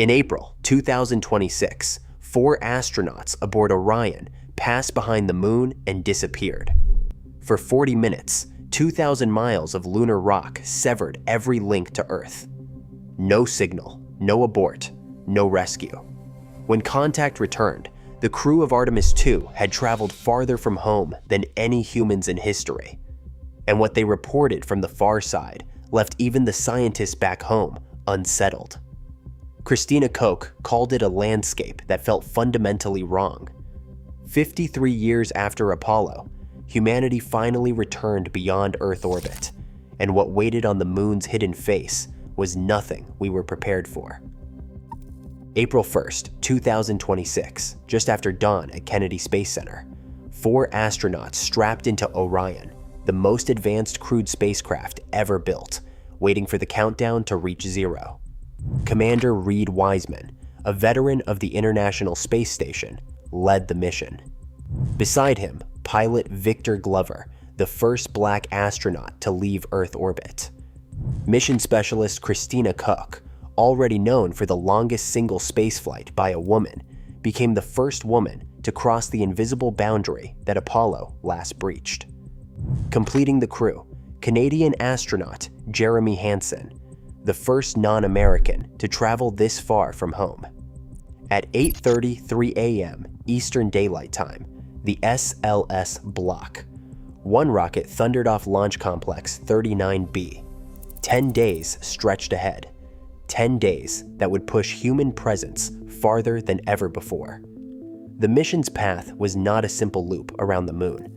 In April 2026, 4 astronauts aboard Orion passed behind the moon and disappeared. For 40 minutes, 2,000 miles of lunar rock severed every link to Earth. No signal, no abort, no rescue. When contact returned, the crew of Artemis 2 had traveled farther from home than any humans in history. And what they reported from the far side left even the scientists back home unsettled. Christina Koch called it a landscape that felt fundamentally wrong. 53 years after Apollo, humanity finally returned beyond Earth orbit, and what waited on the moon's hidden face was nothing we were prepared for. April 1st, 2026, just after dawn at Kennedy Space Center, 4 astronauts strapped into Orion, the most advanced crewed spacecraft ever built, waiting for the countdown to reach 0. Commander Reed Wiseman, a veteran of the International Space Station, led the mission. Beside him, pilot Victor Glover, the first black astronaut to leave Earth orbit. Mission specialist Christina Koch, already known for the longest single spaceflight by a woman, became the first woman to cross the invisible boundary that Apollo last breached. Completing the crew, Canadian astronaut Jeremy Hansen, the first non-American to travel this far from home. At 8:33 a.m. Eastern Daylight Time, the SLS Block, one rocket thundered off Launch Complex 39B. 10 days stretched ahead. 10 days that would push human presence farther than ever before. The mission's path was not a simple loop around the moon.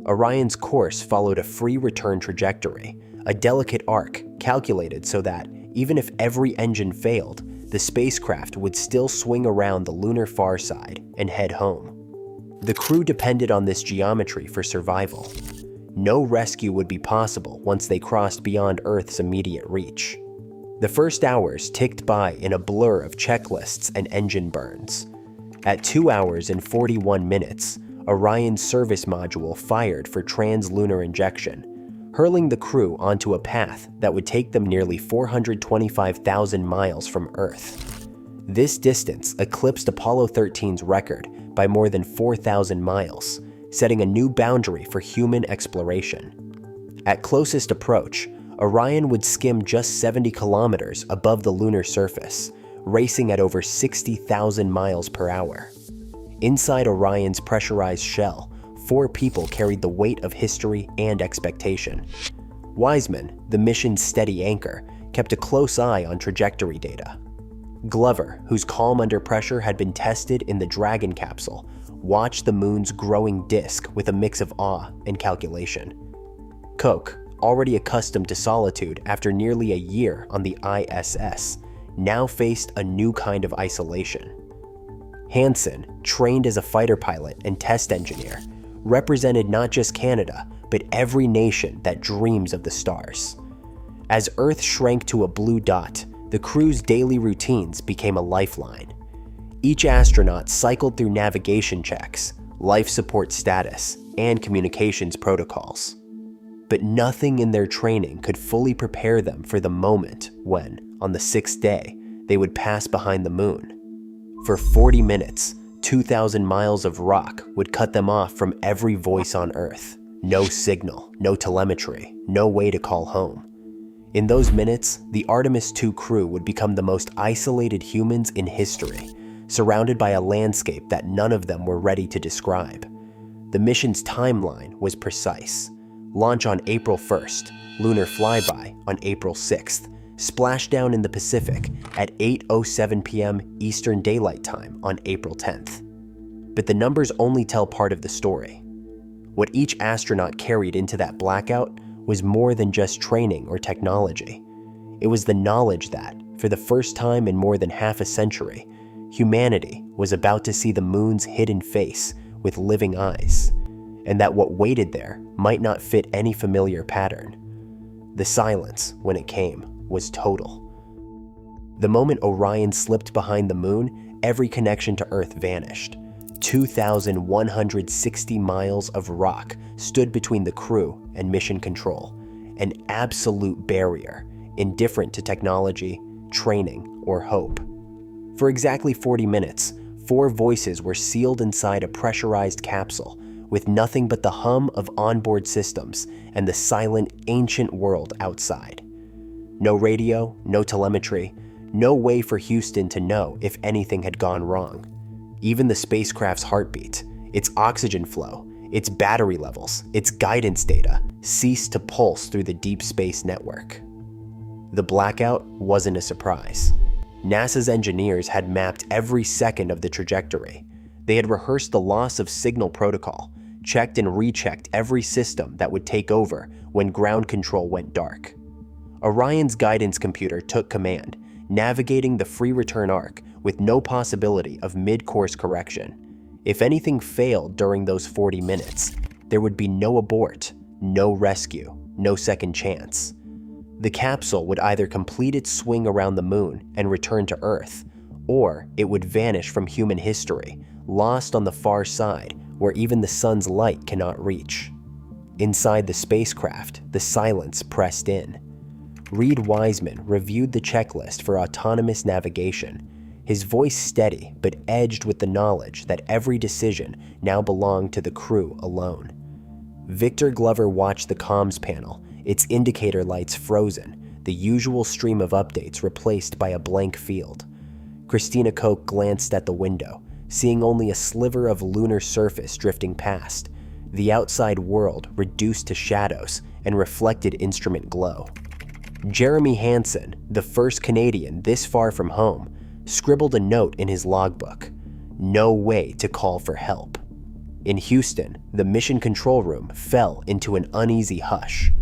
Orion's course followed a free return trajectory, a delicate arc calculated so that, even if every engine failed, the spacecraft would still swing around the lunar far side and head home. The crew depended on this geometry for survival. No rescue would be possible once they crossed beyond Earth's immediate reach. The first hours ticked by in a blur of checklists and engine burns. At 2 hours and 41 minutes, Orion's service module fired for translunar injection, hurling the crew onto a path that would take them nearly 425,000 miles from Earth. This distance eclipsed Apollo 13's record by more than 4,000 miles, setting a new boundary for human exploration. At closest approach, Orion would skim just 70 kilometers above the lunar surface, racing at over 60,000 miles per hour. Inside Orion's pressurized shell, 4 people carried the weight of history and expectation. Wiseman, the mission's steady anchor, kept a close eye on trajectory data. Glover, whose calm under pressure had been tested in the Dragon capsule, watched the moon's growing disk with a mix of awe and calculation. Koch, already accustomed to solitude after nearly a year on the ISS, now faced a new kind of isolation. Hansen, trained as a fighter pilot and test engineer, represented not just Canada, but every nation that dreams of the stars. As Earth shrank to a blue dot, the crew's daily routines became a lifeline. Each astronaut cycled through navigation checks, life support status, and communications protocols. But nothing in their training could fully prepare them for the moment when, on the 6th day, they would pass behind the moon. For 40 minutes, 2,000 miles of rock would cut them off from every voice on Earth. No signal, no telemetry, no way to call home. In those minutes, the Artemis 2 crew would become the most isolated humans in history, surrounded by a landscape that none of them were ready to describe. The mission's timeline was precise. Launch on April 1st, lunar flyby on April 6th, splashdown in the Pacific at 8:07 p.m. Eastern Daylight Time on April 10th. But the numbers only tell part of the story. What each astronaut carried into that blackout was more than just training or technology. It was the knowledge that, for the first time in more than half a century, humanity was about to see the moon's hidden face with living eyes, and that what waited there might not fit any familiar pattern. The silence, when it came, was total. The moment Orion slipped behind the moon, every connection to Earth vanished. 2,160 miles of rock stood between the crew and mission control, an absolute barrier, indifferent to technology, training, or hope. For exactly 40 minutes, 4 voices were sealed inside a pressurized capsule with nothing but the hum of onboard systems and the silent, ancient world outside. No radio, no telemetry, no way for Houston to know if anything had gone wrong. Even the spacecraft's heartbeat, its oxygen flow, its battery levels, its guidance data ceased to pulse through the deep space network. The blackout wasn't a surprise. NASA's engineers had mapped every second of the trajectory. They had rehearsed the loss of signal protocol, checked and rechecked every system that would take over when ground control went dark. Orion's guidance computer took command, navigating the free return arc with no possibility of mid-course correction. If anything failed during those 40 minutes, there would be no abort, no rescue, no second chance. The capsule would either complete its swing around the moon and return to Earth, or it would vanish from human history, lost on the far side where even the sun's light cannot reach. Inside the spacecraft, the silence pressed in. Reed Wiseman reviewed the checklist for autonomous navigation, his voice steady but edged with the knowledge that every decision now belonged to the crew alone. Victor Glover watched the comms panel, its indicator lights frozen, the usual stream of updates replaced by a blank field. Christina Koch glanced at the window, seeing only a sliver of lunar surface drifting past, the outside world reduced to shadows and reflected instrument glow. Jeremy Hansen, the first Canadian this far from home, scribbled a note in his logbook: no way to call for help. In Houston, the mission control room fell into an uneasy hush.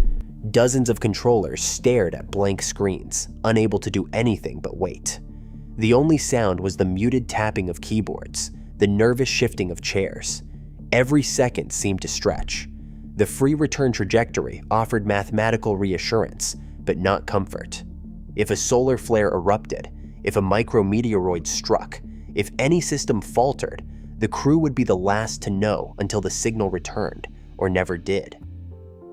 Dozens of controllers stared at blank screens, unable to do anything but wait. The only sound was the muted tapping of keyboards, the nervous shifting of chairs. Every second seemed to stretch. The free return trajectory offered mathematical reassurance, but not comfort. If a solar flare erupted, if a micrometeoroid struck, if any system faltered, the crew would be the last to know until the signal returned, or never did.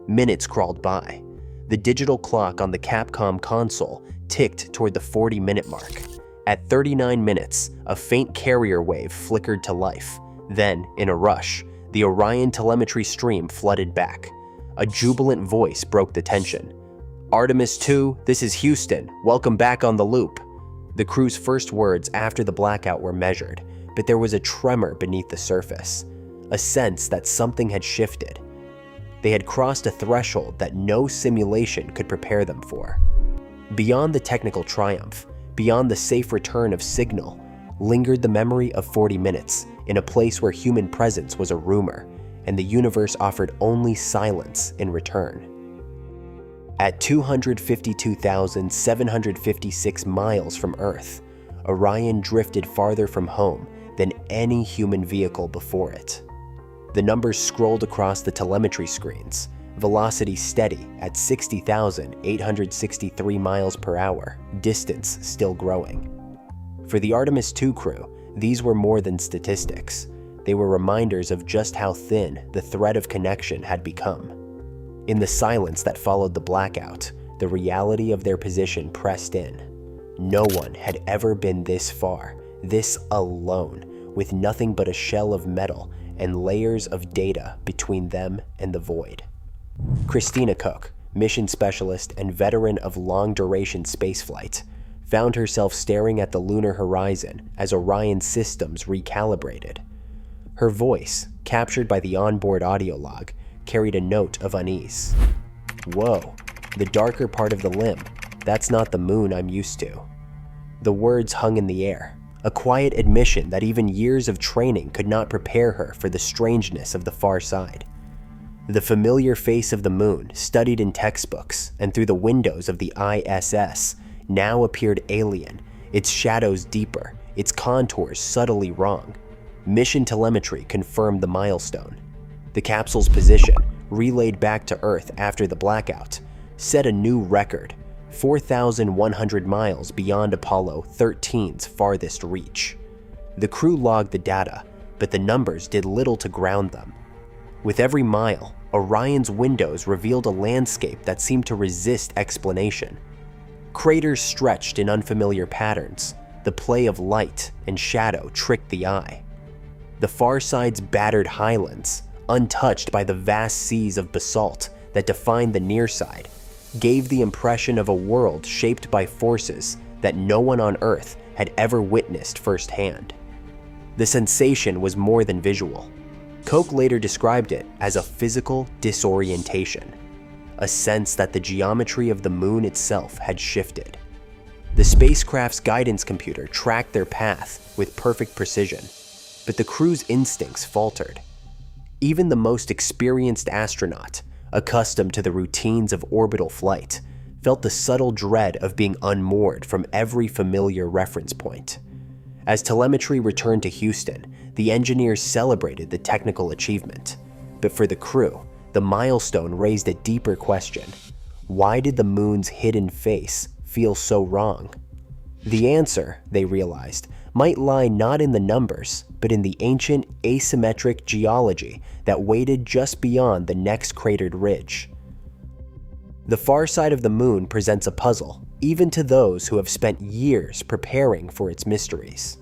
Minutes crawled by. The digital clock on the Capcom console ticked toward the 40-minute mark. At 39 minutes, a faint carrier wave flickered to life. Then, in a rush, the Orion telemetry stream flooded back. A jubilant voice broke the tension. "Artemis 2, this is Houston. Welcome back on the loop." The crew's first words after the blackout were measured, but there was a tremor beneath the surface, a sense that something had shifted. They had crossed a threshold that no simulation could prepare them for. Beyond the technical triumph, beyond the safe return of signal, lingered the memory of 40 minutes in a place where human presence was a rumor, and the universe offered only silence in return. At 252,756 miles from Earth, Orion drifted farther from home than any human vehicle before it. The numbers scrolled across the telemetry screens, velocity steady at 60,863 miles per hour, distance still growing. For the Artemis 2 crew, these were more than statistics. They were reminders of just how thin the thread of connection had become. In the silence that followed the blackout, the reality of their position pressed in. No one had ever been this far, this alone, with nothing but a shell of metal and layers of data between them and the void. Christina Koch, mission specialist and veteran of long-duration spaceflight, found herself staring at the lunar horizon as Orion's systems recalibrated. Her voice, captured by the onboard audio log, carried a note of unease. "Whoa, the darker part of the limb, that's not the moon I'm used to." The words hung in the air, a quiet admission that even years of training could not prepare her for the strangeness of the far side. The familiar face of the moon, studied in textbooks and through the windows of the ISS, now appeared alien, its shadows deeper, its contours subtly wrong. Mission telemetry confirmed the milestone. The capsule's position, relayed back to Earth after the blackout, set a new record, 4,100 miles beyond Apollo 13's farthest reach. The crew logged the data, but the numbers did little to ground them. With every mile, Orion's windows revealed a landscape that seemed to resist explanation. Craters stretched in unfamiliar patterns, the play of light and shadow tricked the eye. The far side's battered highlands, untouched by the vast seas of basalt that defined the near side, gave the impression of a world shaped by forces that no one on Earth had ever witnessed firsthand. The sensation was more than visual. Koch later described it as a physical disorientation, a sense that the geometry of the moon itself had shifted. The spacecraft's guidance computer tracked their path with perfect precision, but the crew's instincts faltered. Even the most experienced astronaut, accustomed to the routines of orbital flight, felt the subtle dread of being unmoored from every familiar reference point. As telemetry returned to Houston, the engineers celebrated the technical achievement. But for the crew, the milestone raised a deeper question. Why did the moon's hidden face feel so wrong? The answer, they realized, might lie not in the numbers, but in the ancient asymmetric geology that waited just beyond the next cratered ridge. The far side of the moon presents a puzzle, even to those who have spent years preparing for its mysteries.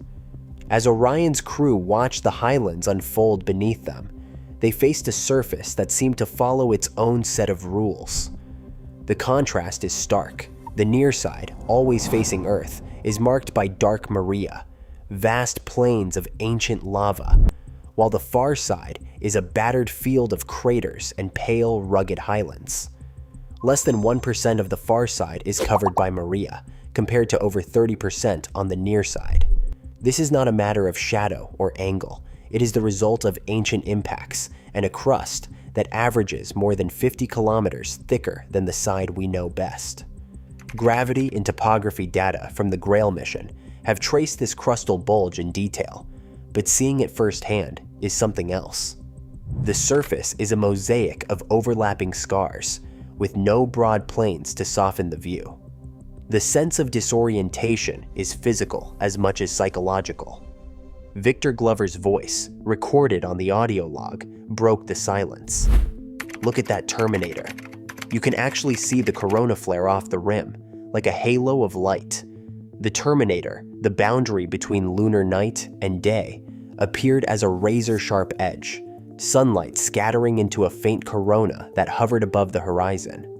As Orion's crew watched the highlands unfold beneath them, they faced a surface that seemed to follow its own set of rules. The contrast is stark. The near side, always facing Earth, is marked by dark Maria, vast plains of ancient lava, while the far side is a battered field of craters and pale, rugged highlands. Less than 1% of the far side is covered by Maria, compared to over 30% on the near side. This is not a matter of shadow or angle. It is the result of ancient impacts and a crust that averages more than 50 kilometers thicker than the side we know best. Gravity and topography data from the Grail mission have traced this crustal bulge in detail, but seeing it firsthand is something else. The surface is a mosaic of overlapping scars, with no broad plains to soften the view. The sense of disorientation is physical as much as psychological. Victor Glover's voice, recorded on the audio log, broke the silence. Look at that terminator. You can actually see the corona flare off the rim, like a halo of light. The terminator, the boundary between lunar night and day, appeared as a razor-sharp edge, sunlight scattering into a faint corona that hovered above the horizon.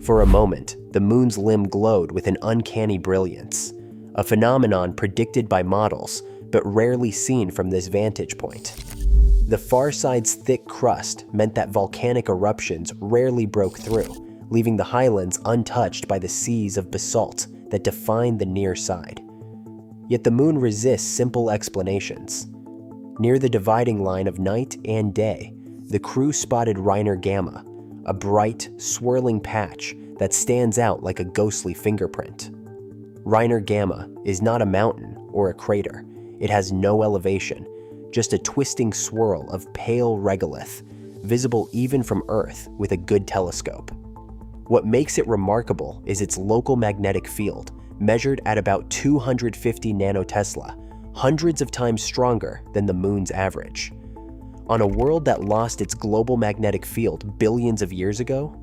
For a moment, the moon's limb glowed with an uncanny brilliance, a phenomenon predicted by models but rarely seen from this vantage point. The far side's thick crust meant that volcanic eruptions rarely broke through, leaving the highlands untouched by the seas of basalt that defined the near side. Yet the moon resists simple explanations. Near the dividing line of night and day, the crew spotted Reiner Gamma, a bright, swirling patch that stands out like a ghostly fingerprint. Reiner Gamma is not a mountain or a crater. It has no elevation, just a twisting swirl of pale regolith, visible even from Earth with a good telescope. What makes it remarkable is its local magnetic field, measured at about 250 nanotesla, hundreds of times stronger than the moon's average. On a world that lost its global magnetic field billions of years ago,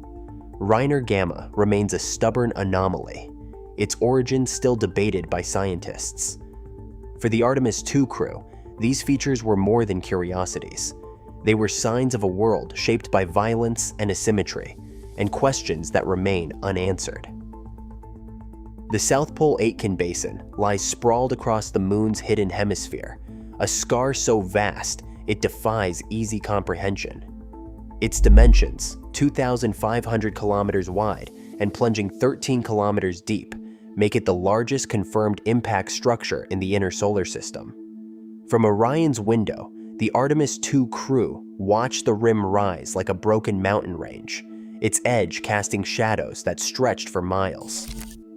Reiner Gamma remains a stubborn anomaly, its origin still debated by scientists. For the Artemis II crew, these features were more than curiosities. They were signs of a world shaped by violence and asymmetry, and questions that remain unanswered. The South Pole-Aitken Basin lies sprawled across the moon's hidden hemisphere, a scar so vast it defies easy comprehension. Its dimensions, 2,500 kilometers wide and plunging 13 kilometers deep, make it the largest confirmed impact structure in the inner solar system. From Orion's window, the Artemis II crew watched the rim rise like a broken mountain range, its edge casting shadows that stretched for miles.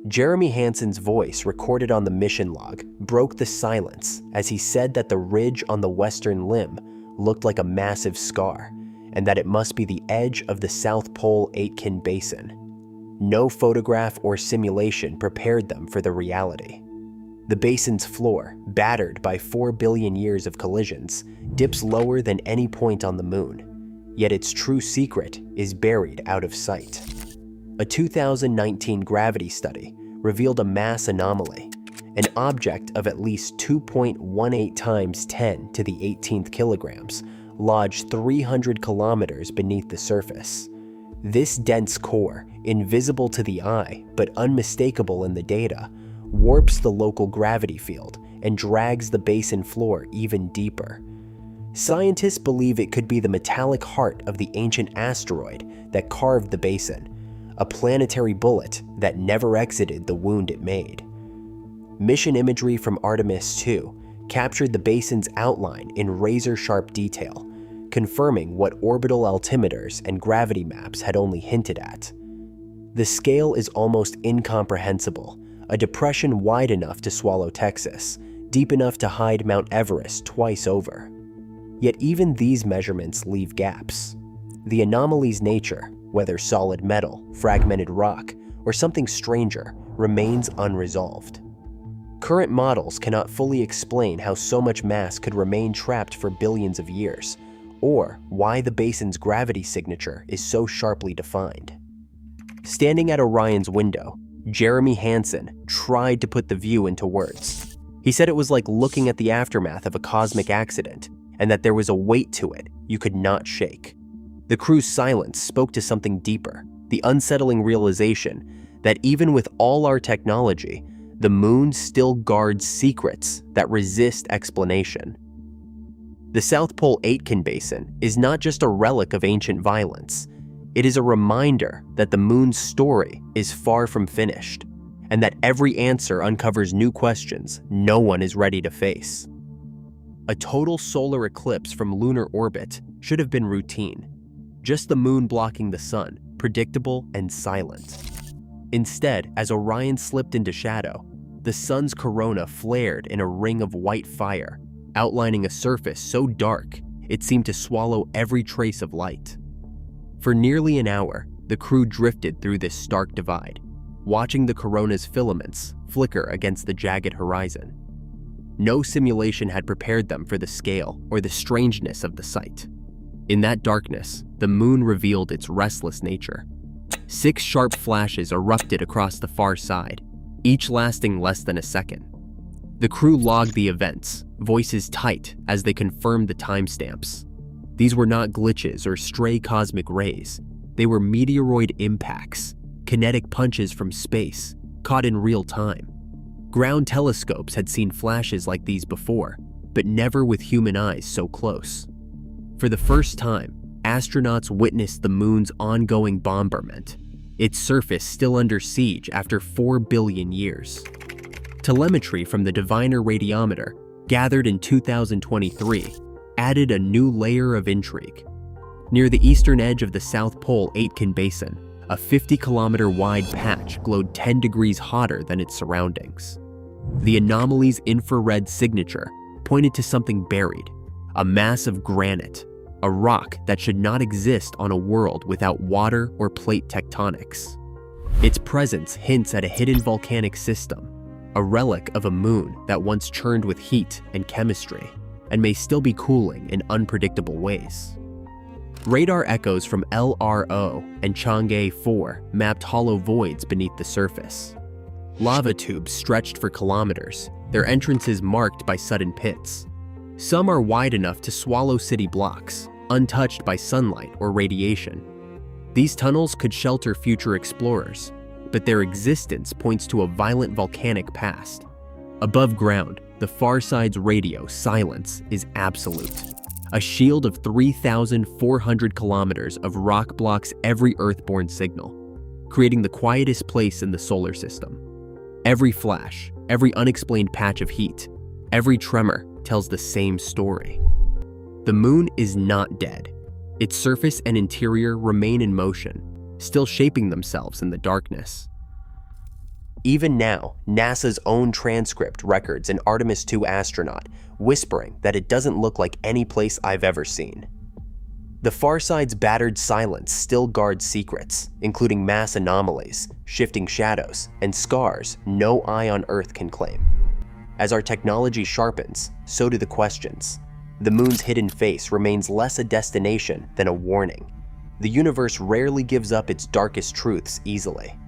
Jeremy Hansen's voice, recorded on the mission log, broke the silence as he said that the ridge on the western limb looked like a massive scar, and that it must be the edge of the South Pole-Aitken Basin. No photograph or simulation prepared them for the reality. The basin's floor, battered by 4 billion years of collisions, dips lower than any point on the moon, yet its true secret is buried out of sight. A 2019 gravity study revealed a mass anomaly, an object of at least 2.18 times 10 to the 18th kilograms, lodged 300 kilometers beneath the surface. This dense core, invisible to the eye but unmistakable in the data, warps the local gravity field and drags the basin floor even deeper. Scientists believe it could be the metallic heart of the ancient asteroid that carved the basin, a planetary bullet that never exited the wound it made. Mission imagery from Artemis 2 captured the basin's outline in razor-sharp detail, confirming what orbital altimeters and gravity maps had only hinted at. The scale is almost incomprehensible, a depression wide enough to swallow Texas, deep enough to hide Mount Everest twice over. Yet even these measurements leave gaps. The anomaly's nature, whether solid metal, fragmented rock, or something stranger, remains unresolved. Current models cannot fully explain how so much mass could remain trapped for billions of years, or why the basin's gravity signature is so sharply defined. Standing at Orion's window, Jeremy Hansen tried to put the view into words. He said it was like looking at the aftermath of a cosmic accident, and that there was a weight to it you could not shake. The crew's silence spoke to something deeper, the unsettling realization that even with all our technology, the moon still guards secrets that resist explanation. The South Pole-Aitken Basin is not just a relic of ancient violence. It is a reminder that the moon's story is far from finished, and that every answer uncovers new questions no one is ready to face. A total solar eclipse from lunar orbit should have been routine, just the moon blocking the sun, predictable and silent. Instead, as Orion slipped into shadow, the sun's corona flared in a ring of white fire, outlining a surface so dark it seemed to swallow every trace of light. For nearly an hour, the crew drifted through this stark divide, watching the corona's filaments flicker against the jagged horizon. No simulation had prepared them for the scale or the strangeness of the sight. In that darkness, the moon revealed its restless nature. 6 sharp flashes erupted across the far side, each lasting less than a second. The crew logged the events, voices tight as they confirmed the timestamps. These were not glitches or stray cosmic rays. They were meteoroid impacts, kinetic punches from space, caught in real time. Ground telescopes had seen flashes like these before, but never with human eyes so close. For the first time, astronauts witnessed the moon's ongoing bombardment, its surface still under siege after 4 billion years. Telemetry from the Diviner radiometer, gathered in 2023, added a new layer of intrigue. Near the eastern edge of the South Pole-Aitken Basin, a 50-kilometer wide patch glowed 10 degrees hotter than its surroundings. The anomaly's infrared signature pointed to something buried, a mass of granite, a rock that should not exist on a world without water or plate tectonics. Its presence hints at a hidden volcanic system, a relic of a moon that once churned with heat and chemistry, and may still be cooling in unpredictable ways. Radar echoes from LRO and Chang'e 4 mapped hollow voids beneath the surface. Lava tubes stretched for kilometers, their entrances marked by sudden pits. Some are wide enough to swallow city blocks, untouched by sunlight or radiation. These tunnels could shelter future explorers, but their existence points to a violent volcanic past. Above ground, the far side's radio silence is absolute. A shield of 3,400 kilometers of rock blocks every Earthborn signal, creating the quietest place in the solar system. Every flash, every unexplained patch of heat, every tremor tells the same story. The moon is not dead. Its surface and interior remain in motion, still shaping themselves in the darkness. Even now, NASA's own transcript records an Artemis 2 astronaut whispering that it doesn't look like any place I've ever seen. The far side's battered silence still guards secrets, including mass anomalies, shifting shadows, and scars no eye on Earth can claim. As our technology sharpens, so do the questions. The moon's hidden face remains less a destination than a warning. The universe rarely gives up its darkest truths easily.